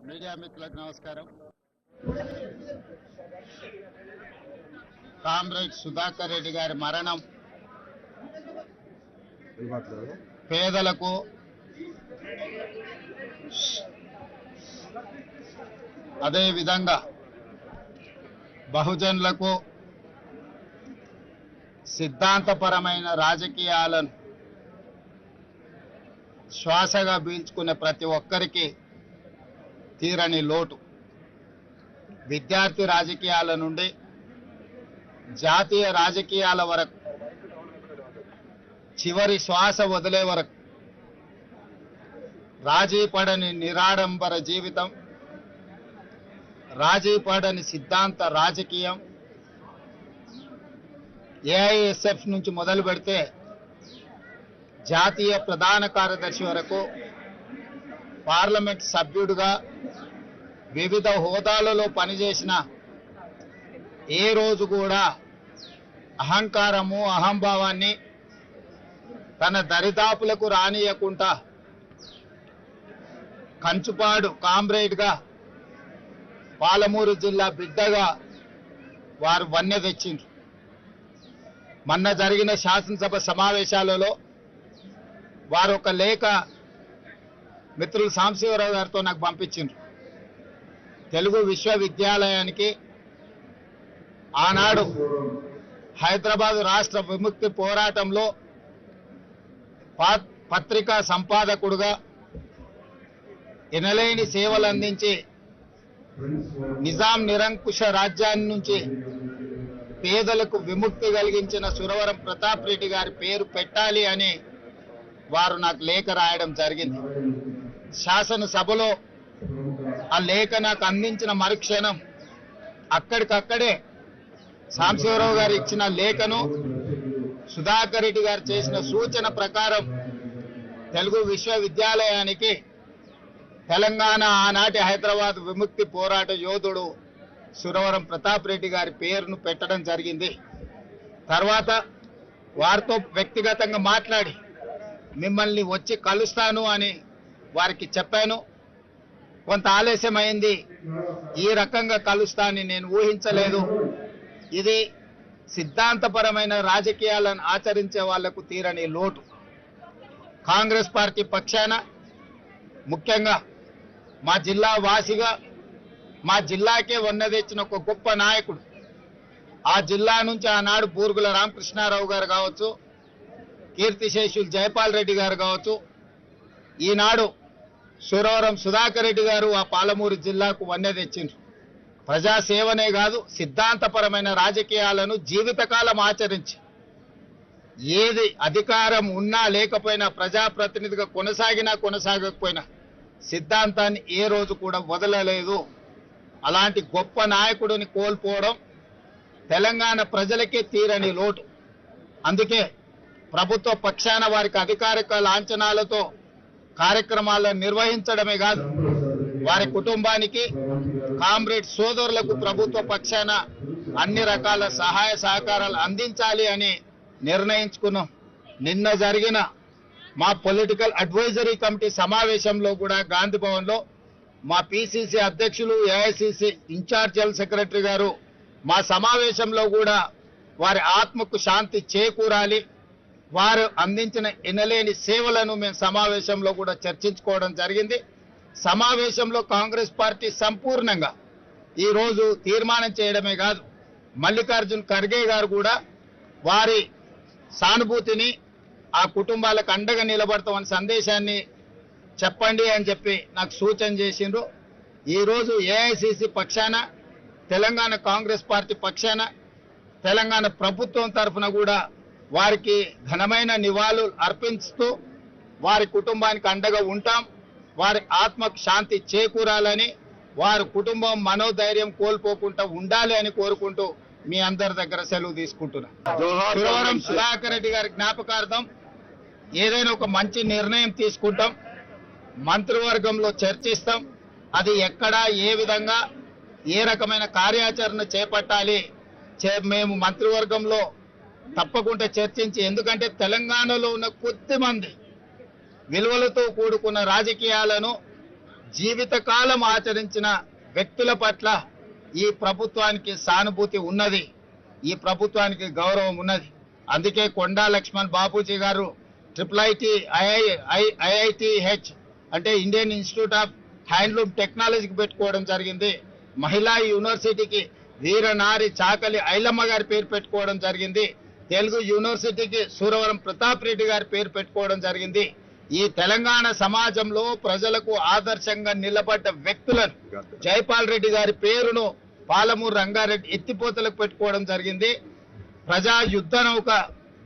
Media మిత్రులకు నమస్కారం. Comrade Sudhakar Reddy గారి మరణం పేదలకు అదే విధంగా బహుజనులకు సిద్ధాంతపరమైన రాజకీయాలను శ్వాసగా పీల్చుకునే ప్రతి ఒక్కరికి తీరని లోటు. విద్యార్థి రాజకీయాల నుండి జాతీయ రాజకీయాల వరకు చివరి శ్వాస వదిలే వరకు రాజీ పడని నిరాడంబర జీవితం, రాజీ పడని సిద్ధాంత రాజకీయం. ఏఐఎస్ఎఫ్ నుంచి మొదలు పెడితే జాతీయ ప్రధాన కార్యదర్శి వరకు, పార్లమెంట్ సభ్యుడిగా వివిధ హోదాలలో పనిచేసిన ఏ రోజు కూడా అహంకారము అహంభావాన్ని తన దరిదాపులకు రానియకుండా కంచుపాడు కామ్రేడ్గా పాలమూరు జిల్లా బిడ్డగా వారు వన్నె తెచ్చిండ్రు. మొన్న జరిగిన శాసనసభ సమావేశాలలో వారు ఒక లేఖ మిత్రులు సాంబశివరావు గారితో నాకు పంపించిండ్రు. తెలుగు విశ్వవిద్యాలయానికి ఆనాడు హైదరాబాద్ రాష్ట్ర విముక్తి పోరాటంలో పత్రికా సంపాదకుడుగా ఎనలేని సేవలు అందించి నిజాం నిరంకుశ రాజ్యాన్ని నుంచి పేదలకు విముక్తి కలిగించిన సురవరం ప్రతాప్ రెడ్డి గారి పేరు పెట్టాలి అని వారు నాకు లేఖ రాయడం జరిగింది. శాసనసభలో ఆ లేఖ నాకు అందించిన మరుక్షణం అక్కడికక్కడే సాంబశివరావు గారు ఇచ్చిన లేఖను సుధాకర్ రెడ్డి గారు చేసిన సూచన ప్రకారం తెలుగు విశ్వవిద్యాలయానికి తెలంగాణ ఆనాటి హైదరాబాద్ విముక్తి పోరాట యోధుడు సురవరం ప్రతాప్ రెడ్డి గారి పేరును పెట్టడం జరిగింది. తర్వాత వారితో వ్యక్తిగతంగా మాట్లాడి మిమ్మల్ని వచ్చి కలుస్తాను అని వారికి చెప్పాను. కొంత ఆలస్యమైంది. ఈ రకంగా కలుస్తానని నేను ఊహించలేదు. ఇది సిద్ధాంతపరమైన రాజకీయాలను ఆచరించే వాళ్లకు తీరని లోటు. కాంగ్రెస్ పార్టీ పక్షాన ముఖ్యంగా మా జిల్లా వాసిగా మా జిల్లాకే వన్నె తెచ్చిన ఒక గొప్ప నాయకుడు, ఆ జిల్లా నుంచి ఆనాడు బూరుగుల రామకృష్ణారావు గారు కావచ్చు, కీర్తిశేషులు జయపాల్ రెడ్డి గారు కావచ్చు, ఈనాడు సురవరం సుధాకర్ రెడ్డి గారు ఆ పాలమూరు జిల్లాకు వన్నె తెచ్చిండ్రు. ప్రజాసేవనే కాదు, సిద్ధాంతపరమైన రాజకీయాలను జీవితకాలం ఆచరించి ఏది అధికారం ఉన్నా లేకపోయినా, ప్రజాప్రతినిధిగా కొనసాగినా కొనసాగకపోయినా సిద్ధాంతాన్ని ఏ రోజు కూడా వదలలేదు. అలాంటి గొప్ప నాయకుడిని కోల్పోవడం తెలంగాణ ప్రజలకే తీరని లోటు. అందుకే ప్రభుత్వ పక్షాన వారికి అధికారిక లాంఛనాలతో కార్యక్రమాలను నిర్వహించడమే కాదు, వారి కుటుంబానికి కామ్రేడ్ సోదరులకు ప్రభుత్వ పక్షాన అన్ని రకాల సహాయ సహకారాలు అందించాలి అని నిర్ణయించుకున్నాం. నిన్న జరిగిన మా పొలిటికల్ అడ్వైజరీ కమిటీ సమావేశంలో కూడా గాంధీ భవన్లో మా పిసిసి అధ్యక్షులు, ఏఐసిసి ఇన్ఛార్జ్ జనరల్ సెక్రటరీ గారు మా సమావేశంలో కూడా వారి ఆత్మకు శాంతి చేకూరాలి, వారు అందించిన ఎనలేని సేవలను మేము సమావేశంలో కూడా చర్చించుకోవడం జరిగింది. సమావేశంలో కాంగ్రెస్ పార్టీ సంపూర్ణంగా ఈరోజు తీర్మానం చేయడమే కాదు, మల్లికార్జున్ ఖర్గే గారు కూడా వారి సానుభూతిని ఆ కుటుంబాలకు అండగా నిలబడతామని సందేశాన్ని చెప్పండి అని చెప్పి నాకు సూచన చేసిండ్రు. ఈరోజు ఏఐసిసి పక్షాన, తెలంగాణ కాంగ్రెస్ పార్టీ పక్షాన, తెలంగాణ ప్రభుత్వం తరఫున కూడా వారికి ఘనమైన నివాళులు అర్పిస్తూ వారి కుటుంబానికి అండగా ఉంటాం. వారి ఆత్మకు శాంతి చేకూరాలని, వారి కుటుంబం మనోధైర్యం కోల్పోకుండా ఉండాలి అని కోరుకుంటూ మీ అందరి దగ్గర సెలవు తీసుకుంటున్నా. సురవరం సుధాకర్ రెడ్డి గారి జ్ఞాపకార్థం ఏదైనా ఒక మంచి నిర్ణయం తీసుకుంటాం, మంత్రివర్గంలో చర్చిస్తాం. అది ఎక్కడ, ఏ విధంగా, ఏ రకమైన కార్యాచరణ చేపట్టాలి మేము మంత్రివర్గంలో తప్పకుండా చర్చించి, ఎందుకంటే తెలంగాణలో ఉన్న కొద్ది మంది విలువలతో కూడుకున్న రాజకీయాలను జీవితకాలం ఆచరించిన వ్యక్తుల పట్ల ఈ ప్రభుత్వానికి సానుభూతి ఉన్నది, ఈ ప్రభుత్వానికి గౌరవం ఉన్నది. అందుకే కొండా లక్ష్మణ్ బాపూజీ గారు IITH అంటే ఇండియన్ ఇన్స్టిట్యూట్ ఆఫ్ హ్యాండ్లూమ్ టెక్నాలజీకి పెట్టుకోవడం జరిగింది. మహిళా యూనివర్సిటీకి వీరనారి చాకలి ఐలమ్మ గారి పేరు పెట్టుకోవడం జరిగింది. తెలుగు యూనివర్సిటీకి సూరవరం ప్రతాప్ రెడ్డి గారి పేరు పెట్టుకోవడం జరిగింది. ఈ తెలంగాణ సమాజంలో ప్రజలకు ఆదర్శంగా నిలబడ్డ వ్యక్తులను జైపాల్ రెడ్డి గారి పేరును పాలమూరు రంగారెడ్డి ఎత్తిపోతలకు పెట్టుకోవడం జరిగింది. ప్రజా యుద్ధ నౌక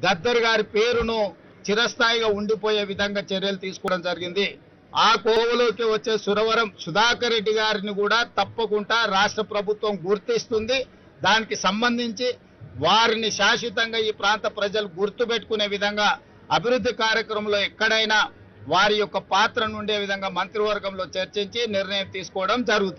గద్దర్ గారి పేరును చిరస్థాయిగా ఉండిపోయే విధంగా చర్యలు తీసుకోవడం జరిగింది. ఆ కోవలోకి వచ్చే సురవరం సుధాకర్ రెడ్డి గారిని కూడా తప్పకుండా రాష్ట్ర ప్రభుత్వం గుర్తిస్తుంది. దానికి సంబంధించి వారిని శాశ్వతంగా ఈ ప్రాంత ప్రజలు గుర్తుపెట్టుకునే విధంగా అభివృద్ధి కార్యక్రమంలో ఎక్కడైనా వారి యొక్క పాత్రను ఉండే విధంగా మంత్రివర్గంలో చర్చించి నిర్ణయం తీసుకోవడం జరుగుతుంది.